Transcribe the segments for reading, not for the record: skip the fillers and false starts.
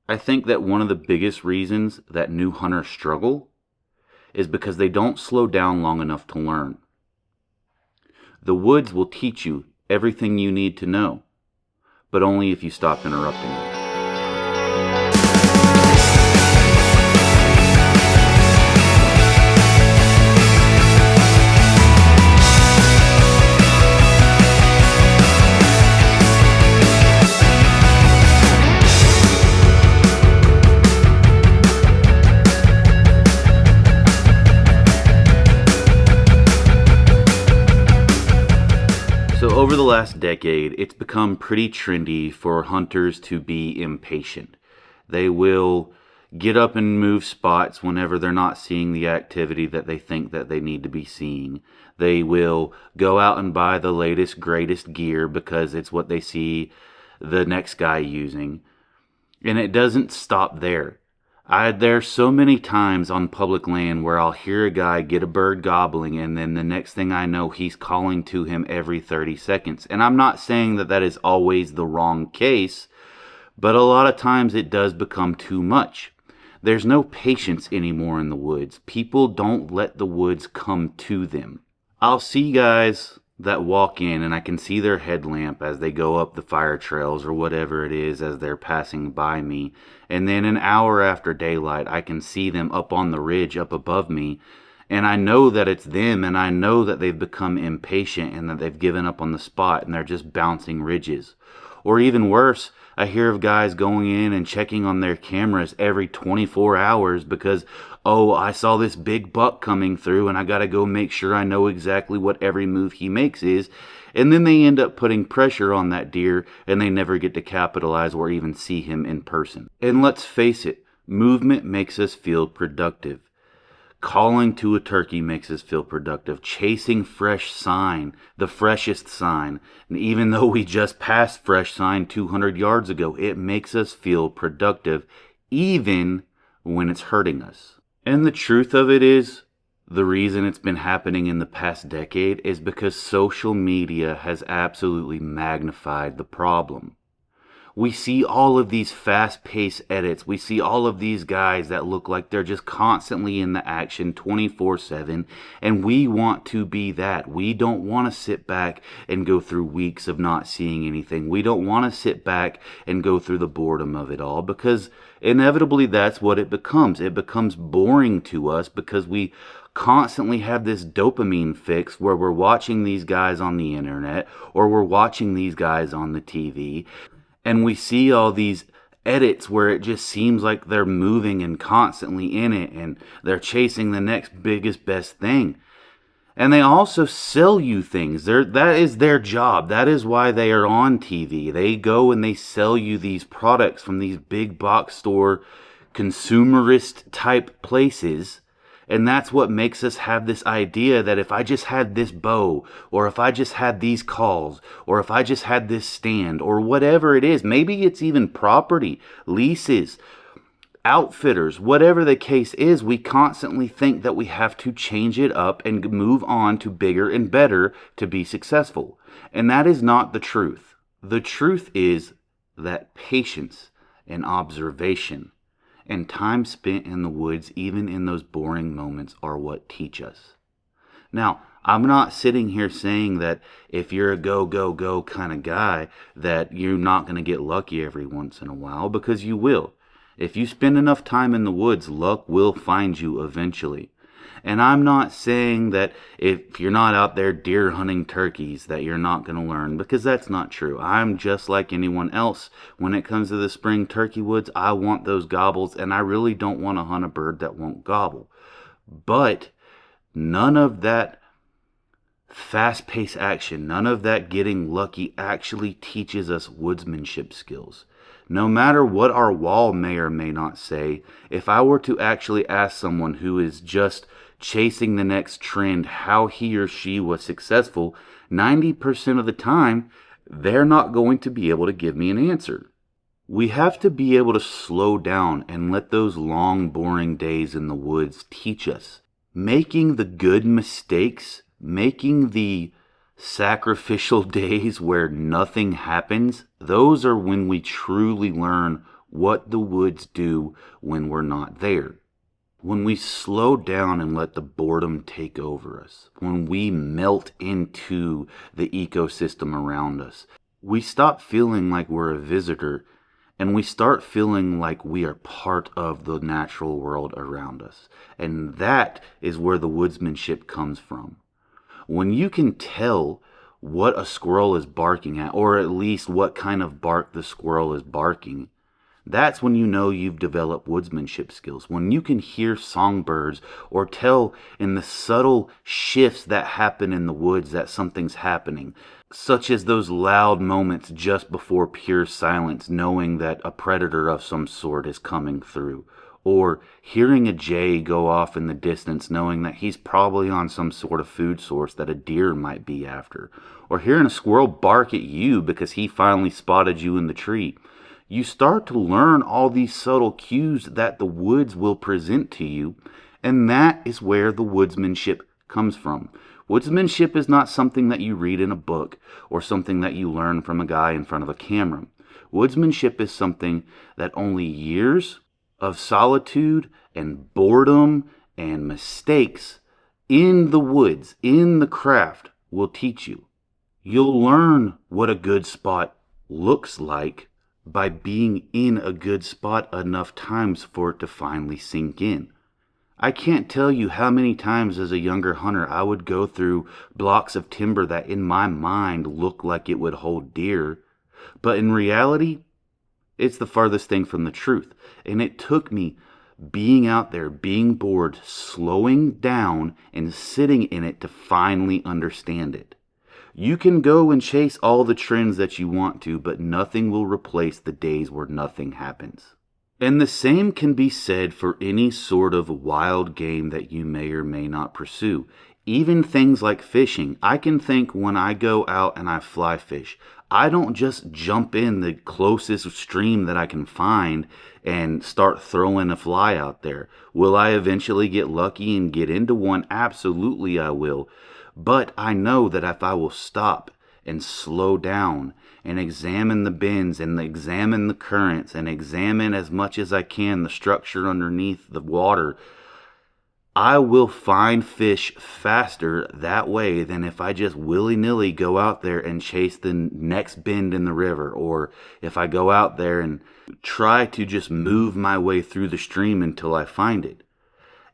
I think that one of the biggest reasons that new hunters struggle is because they don't slow down long enough to learn. The woods will teach you everything you need to know, but only if you stop interrupting it. So over the last decade, it's become pretty trendy for hunters to be impatient. They will get up and move spots whenever they're not seeing the activity that they think that they need to be seeing. They will go out and buy the latest, greatest gear because it's what they see the next guy using. And it doesn't stop there. There's so many times on public land where I'll hear a guy get a bird gobbling, and then the next thing I know, he's calling to him every 30 seconds. And I'm not saying that that is always the wrong case, but a lot of times it does become too much. There's no patience anymore in the woods. People don't let the woods come to them. I'll see guys that walk in and I can see their headlamp as they go up the fire trails or whatever it is as they're passing by me. And then an hour after daylight, I can see them up on the ridge up above me. And I know that it's them, and I know that they've become impatient and that they've given up on the spot and they're just bouncing ridges. Or even worse, I hear of guys going in and checking on their cameras every 24 hours because, oh, I saw this big buck coming through and I got to go make sure I know exactly what every move he makes is. And then they end up putting pressure on that deer and they never get to capitalize or even see him in person. And let's face it, movement makes us feel productive. Calling to a turkey makes us feel productive. Chasing fresh sign, the freshest sign, and even though we just passed fresh sign 200 yards ago, it makes us feel productive even when it's hurting us. And the truth of it is, the reason it's been happening in the past decade is because social media has absolutely magnified the problem. We see all of these fast-paced edits. We see all of these guys that look like they're just constantly in the action 24/7, and we want to be that. We don't want to sit back and go through weeks of not seeing anything. We don't want to sit back and go through the boredom of it all, because inevitably that's what it becomes. It becomes boring to us because we constantly have this dopamine fix where we're watching these guys on the internet or we're watching these guys on the TV. And we see all these edits where it just seems like they're moving and constantly in it and they're chasing the next biggest, best thing. And they also sell you things. That is their job. That is why they are on TV. They go and they sell you these products from these big box store consumerist type places. And that's what makes us have this idea that if I just had this bow, or if I just had these calls, or if I just had this stand, or whatever it is, maybe it's even property, leases, outfitters, whatever the case is, we constantly think that we have to change it up and move on to bigger and better to be successful. And that is not the truth. The truth is that patience and observation and time spent in the woods, even in those boring moments, are what teach us. Now, I'm not sitting here saying that if you're a go, go, go kind of guy, that you're not going to get lucky every once in a while, because you will. If you spend enough time in the woods, luck will find you eventually. And I'm not saying that if you're not out there deer hunting turkeys that you're not going to learn, because that's not true. I'm just like anyone else. When it comes to the spring turkey woods, I want those gobbles, and I really don't want to hunt a bird that won't gobble. But none of that fast-paced action, none of that getting lucky actually teaches us woodsmanship skills. No matter what our wall may or may not say, if I were to actually ask someone who is just chasing the next trend how he or she was successful, 90% of the time, they're not going to be able to give me an answer. We have to be able to slow down and let those long, boring days in the woods teach us. Making the good mistakes, making the sacrificial days where nothing happens, those are when we truly learn what the woods do when we're not there. When we slow down and let the boredom take over us, when we melt into the ecosystem around us, we stop feeling like we're a visitor and we start feeling like we are part of the natural world around us. And that is where the woodsmanship comes from. When you can tell what a squirrel is barking at, or at least what kind of bark the squirrel is barking, that's when you know you've developed woodsmanship skills. When you can hear songbirds or tell in the subtle shifts that happen in the woods that something's happening, such as those loud moments just before pure silence, knowing that a predator of some sort is coming through, or hearing a jay go off in the distance, knowing that he's probably on some sort of food source that a deer might be after, or hearing a squirrel bark at you because he finally spotted you in the tree. You start to learn all these subtle cues that the woods will present to you, and that is where the woodsmanship comes from. Woodsmanship is not something that you read in a book or something that you learn from a guy in front of a camera. Woodsmanship is something that only years of solitude and boredom and mistakes in the woods, in the craft, will teach you. You'll learn what a good spot looks like by being in a good spot enough times for it to finally sink in. I can't tell you how many times as a younger hunter I would go through blocks of timber that in my mind looked like it would hold deer, but in reality, it's the farthest thing from the truth. And it took me being out there, being bored, slowing down, and sitting in it to finally understand it. You can go and chase all the trends that you want to, but nothing will replace the days where nothing happens. And the same can be said for any sort of wild game that you may or may not pursue. Even things like fishing. I can think when I go out and I fly fish, I don't just jump in the closest stream that I can find and start throwing a fly out there. Will I eventually get lucky and get into one? Absolutely I will. But I know that if I will stop and slow down and examine the bends and examine the currents and examine as much as I can the structure underneath the water, I will find fish faster that way than if I just willy-nilly go out there and chase the next bend in the river, or if I go out there and try to just move my way through the stream until I find it.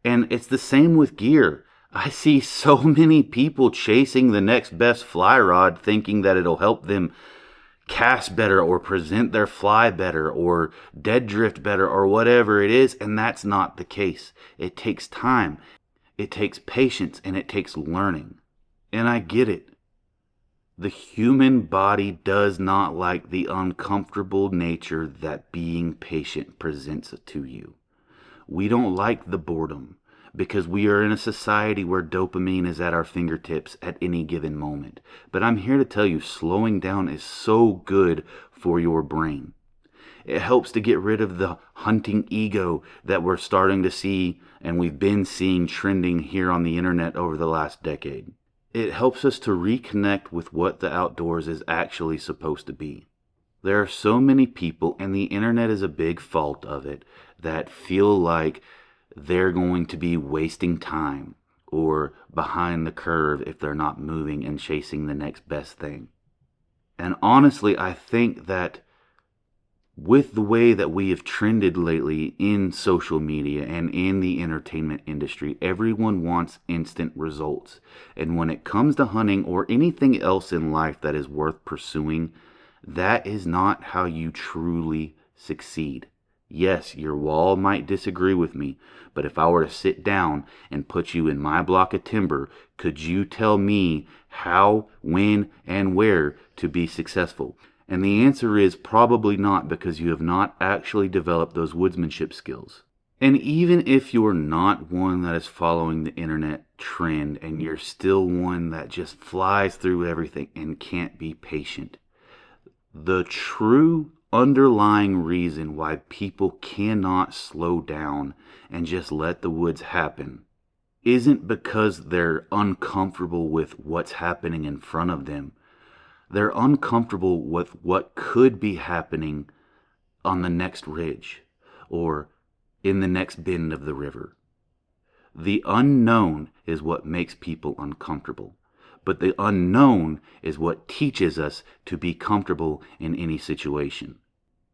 And it's the same with gear. I see so many people chasing the next best fly rod thinking that it'll help them cast better or present their fly better or dead drift better or whatever it is, and that's not the case. It takes time, it takes patience, and it takes learning. And I get it. The human body does not like the uncomfortable nature that being patient presents to you. We don't like the boredom, because we are in a society where dopamine is at our fingertips at any given moment. But I'm here to tell you, slowing down is so good for your brain. It helps to get rid of the hunting ego that we're starting to see and we've been seeing trending here on the internet over the last decade. It helps us to reconnect with what the outdoors is actually supposed to be. There are so many people, and the internet is a big fault of it, that feel like they're going to be wasting time or behind the curve if they're not moving and chasing the next best thing. And honestly, I think that with the way that we have trended lately in social media and in the entertainment industry, everyone wants instant results. And when it comes to hunting or anything else in life that is worth pursuing, that is not how you truly succeed. Yes, your wall might disagree with me, but if I were to sit down and put you in my block of timber, could you tell me how, when, and where to be successful? And the answer is probably not, because you have not actually developed those woodsmanship skills. And even if you're not one that is following the internet trend and you're still one that just flies through everything and can't be patient, the true underlying reason why people cannot slow down and just let the woods happen isn't because they're uncomfortable with what's happening in front of them. They're uncomfortable with what could be happening on the next ridge or in the next bend of the river. The unknown is what makes people uncomfortable, but the unknown is what teaches us to be comfortable in any situation.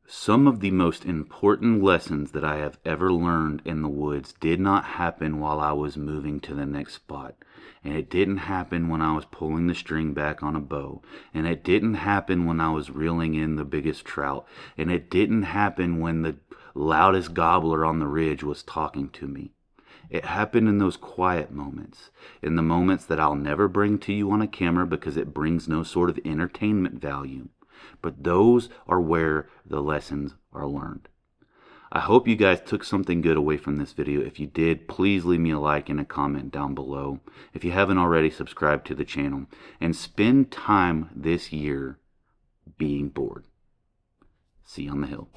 Some of the most important lessons that I have ever learned in the woods did not happen while I was moving to the next spot. And it didn't happen when I was pulling the string back on a bow. And it didn't happen when I was reeling in the biggest trout. And it didn't happen when the loudest gobbler on the ridge was talking to me. It happened in those quiet moments, in the moments that I'll never bring to you on a camera because it brings no sort of entertainment value. But those are where the lessons are learned. I hope you guys took something good away from this video. If you did, please leave me a like and a comment down below. If you haven't already, subscribe to the channel and spend time this year being bored. See you on the hill.